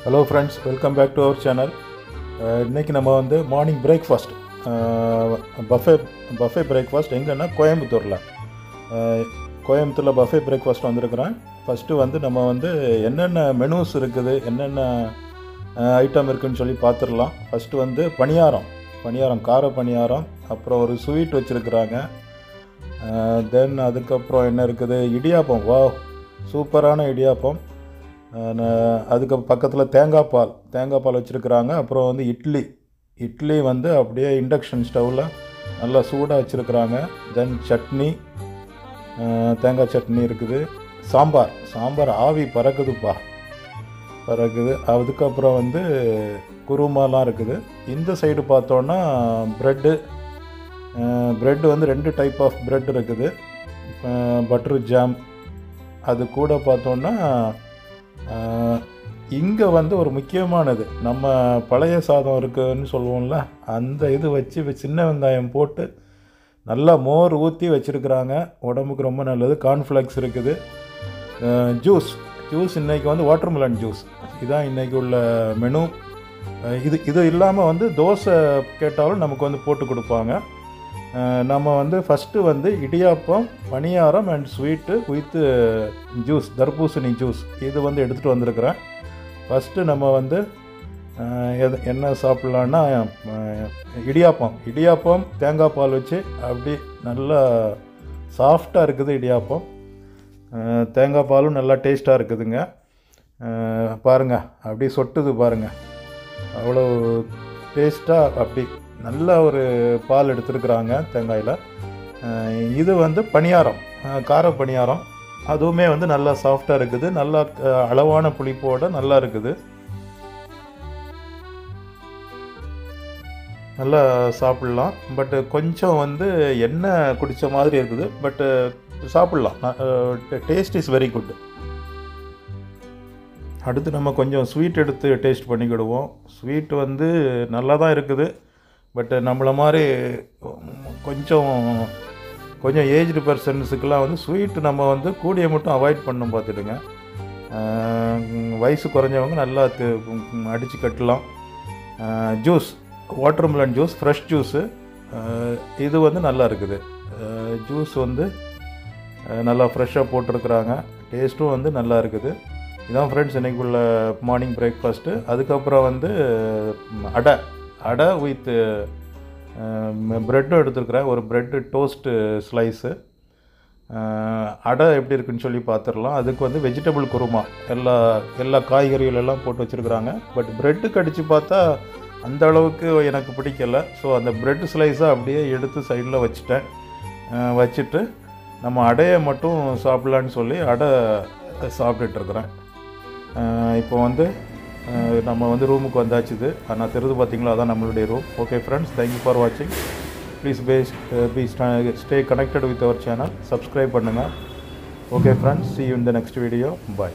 Hello friends, welcome back to our channel. இன்னைக்கு நம்ம வந்து மார்னிங் பிரேக்ஃபாஸ்ட் பஃபே பிரேக்ஃபாஸ்ட் எங்கன்னா கோயம்புத்தூரில் பஃபே பிரேக்ஃபாஸ்ட் வந்திருக்கிறேன். ஃபஸ்ட்டு வந்து நம்ம வந்து என்னென்ன மெனூஸ் இருக்குது, என்னென்ன ஐட்டம் இருக்குதுன்னு சொல்லி பார்த்துடலாம். ஃபஸ்ட்டு வந்து பணியாரம் கார பணியாரம், அப்புறம் ஒரு ஸ்வீட் வச்சுருக்குறாங்க. தென் அதுக்கப்புறம் என்ன இருக்குது, இடியாப்பம். வா, சூப்பரான இடியாப்பம். அதுக்கு பக்கத்தில் தேங்காய் பால் வச்சுருக்குறாங்க. அப்புறம் வந்து இட்லி வந்து அப்படியே இண்டக்ஷன் ஸ்டவ்வில் நல்லா சூடாக வச்சுருக்குறாங்க. தென் சட்னி, தேங்காய் சட்னி இருக்குது. சாம்பார் ஆவி பறக்குது. அதுக்கப்புறம் வந்து குருமாலாம் இருக்குது. இந்த சைடு பார்த்தோன்னா ப்ரெட்டு வந்து 2 டைப் ஆஃப் ப்ரெட் இருக்குது. Butter jam. அது கூட பார்த்தோன்னா இங்கே வந்து ஒரு முக்கியமானது, நம்ம பழைய சாதம் இருக்குதுன்னு சொல்லுவோம்ல, அந்த இது வச்சு சின்ன வெங்காயம் போட்டு நல்லா மோர் ஊற்றி வச்சுருக்குறாங்க. உடம்புக்கு ரொம்ப நல்லது. கார்ன்ஃப்ளெக்ஸ் இருக்குது. ஜூஸ் இன்றைக்கி வந்து வாட்டர்மெலன் ஜூஸ். இதுதான் இன்றைக்கி உள்ள மெனு. இது இல்லாமல் வந்து தோசை கேட்டாலும் நமக்கு வந்து போட்டு கொடுப்பாங்க. நம்ம வந்து ஃபஸ்ட்டு வந்து இடியாப்பம், பணியாரம் அண்ட் ஸ்வீட்டு வித் ஜூஸ், தர்பூசணி ஜூஸ் இது வந்து எடுத்துகிட்டு வந்திருக்கிறேன். ஃபஸ்ட்டு நம்ம வந்து என்ன சாப்பிட்லான்னா, இடியாப்பம் தேங்காய் பால் வச்சு அப்படி நல்லா சாஃப்டாக இருக்குது இடியாப்பம். தேங்காய் பாலும் நல்லா டேஸ்ட்டாக இருக்குதுங்க. பாருங்கள், அப்படி சொட்டுது பாருங்கள், அவ்வளோ டேஸ்ட்டாக. அப்படி நல்ல ஒரு பால் எடுத்துருக்குறாங்க தேங்காயில். இது வந்து பணியாரம், கார பணியாரம். அதுவுமே வந்து நல்லா சாஃப்டாக இருக்குது. நல்லா அளவான புளிப்போடு நல்லா இருக்குது. நல்லா சாப்பிட்லாம். பட்டு கொஞ்சம் வந்து எண்ணெய் குடித்த மாதிரி இருக்குது. பட்டு சாப்பிட்லாம். Taste is very good. அடுத்து நம்ம கொஞ்சம் ஸ்வீட் எடுத்து டேஸ்ட் பண்ணிக்கிடுவோம். ஸ்வீட் வந்து நல்லா தான் இருக்குது. பட்டு நம்மளை மாதிரி கொஞ்சம் ஏஜ்டு பர்சன்ஸுக்கெலாம் வந்து ஸ்வீட்டு நம்ம வந்து கூடிய மட்டும் அவாய்ட் பண்ணணும் பார்த்துடுங்க. வயசு குறைஞ்சவங்க நல்லா அடித்து கட்டலாம். Juice, watermelon juice, fresh juice, இது வந்து நல்லா இருக்குது. ஜூஸ் வந்து நல்லா ஃப்ரெஷ்ஷாக போட்டிருக்குறாங்க. டேஸ்ட்டும் வந்து நல்லா இருக்குது. இதான் ஃப்ரெண்ட்ஸ் இன்றைக்குள்ள மார்னிங் பிரேக்ஃபாஸ்ட்டு. அதுக்கப்புறம் வந்து அடை வித் ப்ரெட்டும் எடுத்துருக்குறேன். ஒரு ப்ரெட்டு டோஸ்ட்டு ஸ்லைஸு. அடை எப்படி இருக்குன்னு சொல்லி பார்த்துடலாம். அதுக்கு வந்து வெஜிடபிள் குருமா, எல்லா காய்கறிகளெல்லாம் போட்டு வச்சுருக்குறாங்க. பட் ப்ரெட்டு கடித்து பார்த்தா அந்த அளவுக்கு எனக்கு பிடிக்கலை. ஸோ அந்த ப்ரெட் ஸ்லைஸை அப்படியே எடுத்து சைடில் வச்சுட்டு நம்ம அடையை மட்டும் சாப்பிட்லான்னு சொல்லி அடை சாப்பிட்டுட்ருக்குறேன். இப்போ வந்து நம்ம வந்து ரூமுக்கு வந்தாச்சுது. ஆனால் தெரிஞ்சு பார்த்தீங்களா, அதான் நம்மளுடைய ரூம். ஓகே ஃப்ரெண்ட்ஸ், தேங்க்யூ ஃபார் வாட்சிங். Please stay connected with our channel. Subscribe பண்ணுங்கள். Okay friends, see you in the next video. Bye.